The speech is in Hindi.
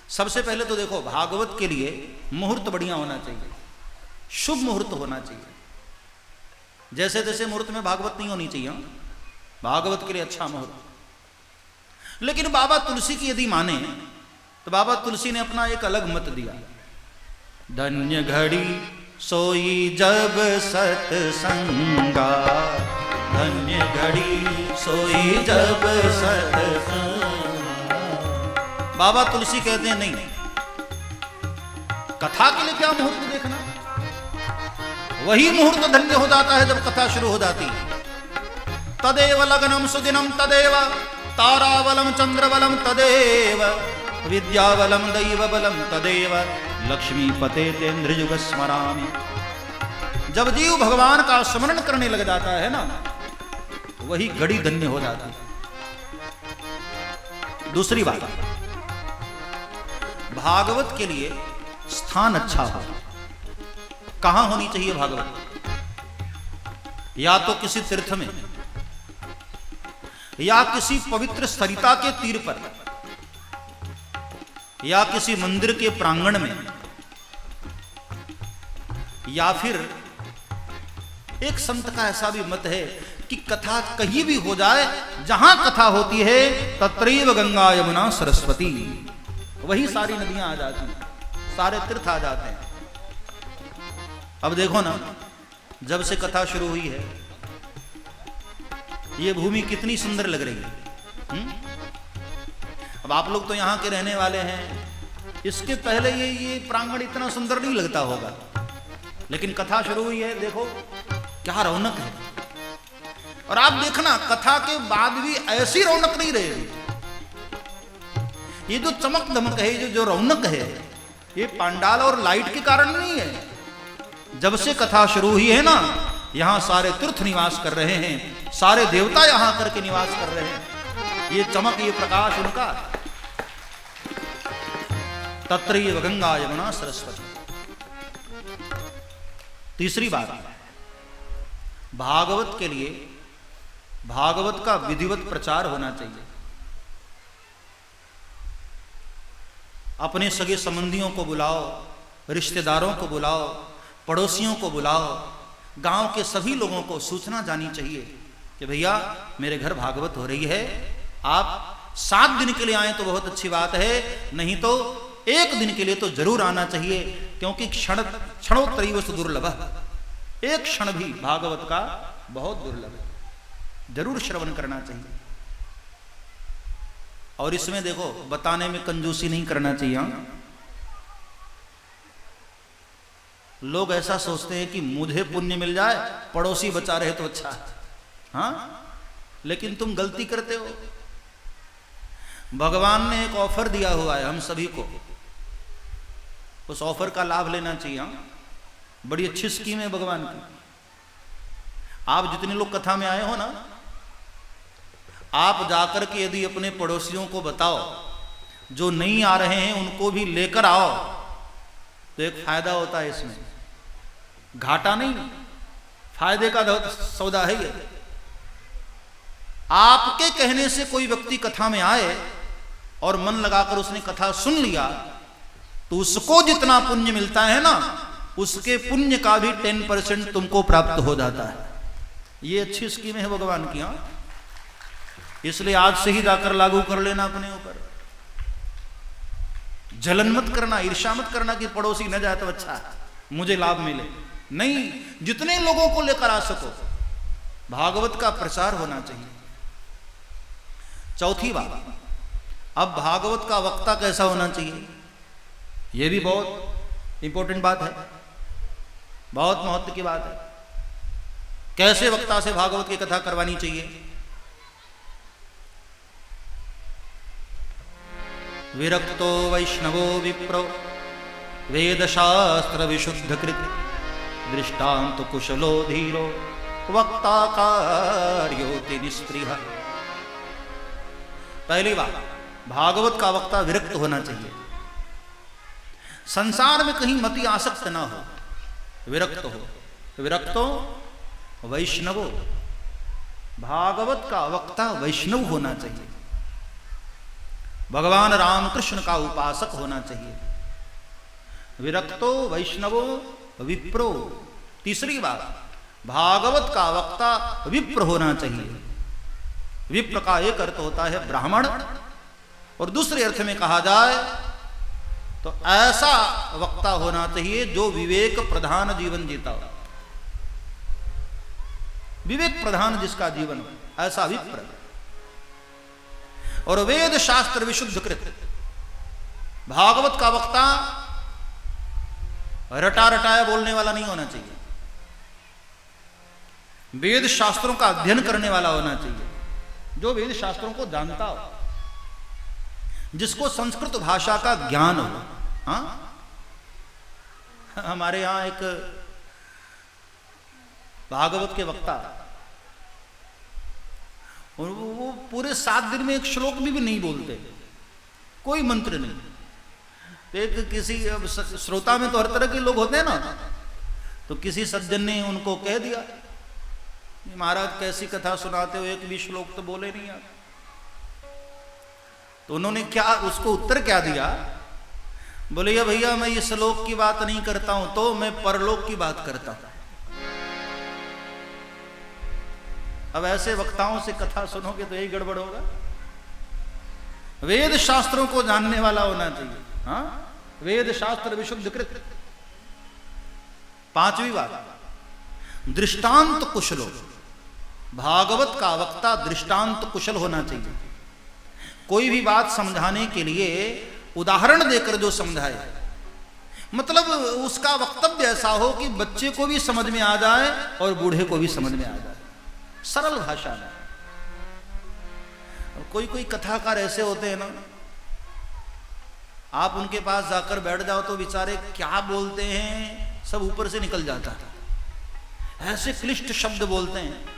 सबसे पहले तो देखो, भागवत के लिए मुहूर्त बढ़िया होना चाहिए, शुभ मुहूर्त होना चाहिए। जैसे जैसे मुहूर्त में भागवत नहीं होनी चाहिए, भागवत के लिए अच्छा मुहूर्त। लेकिन बाबा तुलसी की यदि माने तो बाबा तुलसी ने अपना एक अलग मत दिया। धन्य घड़ी सोई जब सत्संगा, धन्य घड़ी सोई जब सत्संगा। बाबा तुलसी कहते हैं नहीं, कथा के लिए क्या मुहूर्त देखना, वही मुहूर्त धन्य हो जाता है जब कथा शुरू हो जाती है। तदेव लग्नम सुदिनम तदेव तारावलम चंद्रवलम तदेव विद्यावलम दैवबलम तदेव लक्ष्मी पते तेन्द्रयुग स्मरामि। जब जीव भगवान का स्मरण करने लग जाता है ना, वही घड़ी धन्य हो जाती है। दूसरी बात, भागवत के लिए स्थान अच्छा हो। कहां होनी चाहिए भागवत? या तो किसी तीर्थ में, या किसी पवित्र सरिता के तीर पर, या किसी मंदिर के प्रांगण में, या फिर एक संत का ऐसा भी मत है कि कथा कहीं भी हो जाए, जहां कथा होती है तत्रैव गंगा यमुना सरस्वती, वही सारी नदियां आ जाती हैं, सारे तीर्थ आ जाते हैं। अब देखो ना, जब से कथा शुरू हुई है ये भूमि कितनी सुंदर लग रही है। अब आप लोग तो यहाँ के रहने वाले हैं, इसके पहले ये प्रांगण इतना सुंदर नहीं लगता होगा, लेकिन कथा शुरू हुई है, देखो क्या रौनक है। और आप देखना, कथा के बाद भी ऐसी रौनक नहीं रहेगी। ये जो चमक धमक है, जो रौनक है, ये पंडाल और लाइट के कारण नहीं है। जब से कथा शुरू हुई है ना, यहां सारे तीर्थ निवास कर रहे हैं, सारे देवता यहां करके निवास कर रहे हैं। ये चमक, ये प्रकाश उनका। तत्रैव गंगा यमुना सरस्वती। तीसरी बात, भागवत के लिए भागवत का विधिवत प्रचार होना चाहिए। अपने सगे संबंधियों को बुलाओ, रिश्तेदारों को बुलाओ, पड़ोसियों को बुलाओ, गांव के सभी लोगों को सूचना जानी चाहिए कि भैया मेरे घर भागवत हो रही है। आप 7 दिन के लिए आए तो बहुत अच्छी बात है, नहीं तो 1 दिन के लिए तो जरूर आना चाहिए, क्योंकि क्षणोत्तरीव दुर्लभ, एक क्षण भी भागवत का बहुत दुर्लभ है, जरूर श्रवण करना चाहिए। और इसमें देखो, बताने में कंजूसी नहीं करना चाहिए। लोग ऐसा सोचते हैं कि मुझे पुण्य मिल जाए, पड़ोसी बचा रहे तो अच्छा है। हाँ, लेकिन तुम गलती करते हो। भगवान ने एक ऑफर दिया हुआ है हम सभी को, उस ऑफर का लाभ लेना चाहिए। बड़ी अच्छी स्कीम है भगवान की। आप जितने लोग कथा में आए हो ना, आप जाकर के यदि अपने पड़ोसियों को बताओ, जो नहीं आ रहे हैं उनको भी लेकर आओ, तो एक फायदा होता है इसमें, घाटा नहीं, फायदे का सौदा है ये। आपके कहने से कोई व्यक्ति कथा में आए और मन लगाकर उसने कथा सुन लिया, तो उसको जितना पुण्य मिलता है ना, उसके पुण्य का भी 10% तुमको प्राप्त हो जाता है। ये अच्छी स्कीम है भगवान की। हाँ, इसलिए आज से ही जाकर लागू कर लेना अपने ऊपर। जलन मत करना, ईर्ष्या मत करना कि पड़ोसी न जाए तो अच्छा है, मुझे लाभ मिले। नहीं, जितने लोगों को लेकर आ सको, भागवत का प्रचार होना चाहिए। चौथी बात, अब भागवत का वक्ता कैसा होना चाहिए, यह भी बहुत इंपॉर्टेंट बात है, बहुत महत्व की बात है। कैसे वक्ता से भागवत की कथा करवानी चाहिए? विरक्तो वैष्णवो विप्रो वेदशास्त्र विशुद्धकृत दृष्टांत कुशलो धीरो वक्ता कार्योति निस्पृह। पहली बात, भागवत का वक्ता विरक्त होना चाहिए, संसार में कहीं मति आसक्त ना हो, विरक्त हो। विरक्तो वैष्णवो, भागवत का वक्ता वैष्णव होना चाहिए। भगवान रामकृष्ण का उपासक होना चाहिए। विरक्तो वैष्णवो विप्रो, तीसरी बात भागवत का वक्ता विप्र होना चाहिए। विप्र का एक अर्थ होता है ब्राह्मण, और दूसरे अर्थ में कहा जाए तो ऐसा वक्ता होना चाहिए जो विवेक प्रधान जीवन जीता हो। विवेक प्रधान जिसका जीवन हो, ऐसा विप्र। और वेद शास्त्र विशुद्ध कृत, भागवत का वक्ता रटा रटाया बोलने वाला नहीं होना चाहिए, वेद शास्त्रों का अध्ययन करने वाला होना चाहिए, जो वेद शास्त्रों को जानता हो, जिसको संस्कृत भाषा का ज्ञान हो। हाँ, हमारे यहां एक भागवत के वक्ता, और वो पूरे 7 दिन में एक श्लोक भी नहीं बोलते, कोई मंत्र नहीं। एक किसी श्रोता में तो हर तरह के लोग होते हैं ना, तो किसी सज्जन ने उनको कह दिया, महाराज कैसी कथा सुनाते हो, एक भी श्लोक तो बोले नहीं आप। तो उन्होंने क्या उसको उत्तर क्या दिया, बोले या भैया मैं ये श्लोक की बात नहीं करता हूं, तो मैं परलोक की बात करता हूं। अब ऐसे वक्ताओं से कथा सुनोगे तो यही गड़बड़ होगा। वेद शास्त्रों को जानने वाला होना चाहिए। हाँ, वेद शास्त्र विशुद्ध कृत। 5वीं बात दृष्टांत कुशलो, भागवत का वक्ता दृष्टांत कुशल होना चाहिए। कोई भी बात समझाने के लिए उदाहरण देकर जो समझाए, मतलब उसका वक्तव्य ऐसा हो कि बच्चे को भी समझ में आ जाए और बूढ़े को भी समझ में आ जाए, सरल भाषा में। कोई कोई कथाकार ऐसे होते हैं ना, आप उनके पास जाकर बैठ जाओ तो बेचारे क्या बोलते हैं सब ऊपर से निकल जाता है, ऐसे क्लिष्ट शब्द बोलते हैं।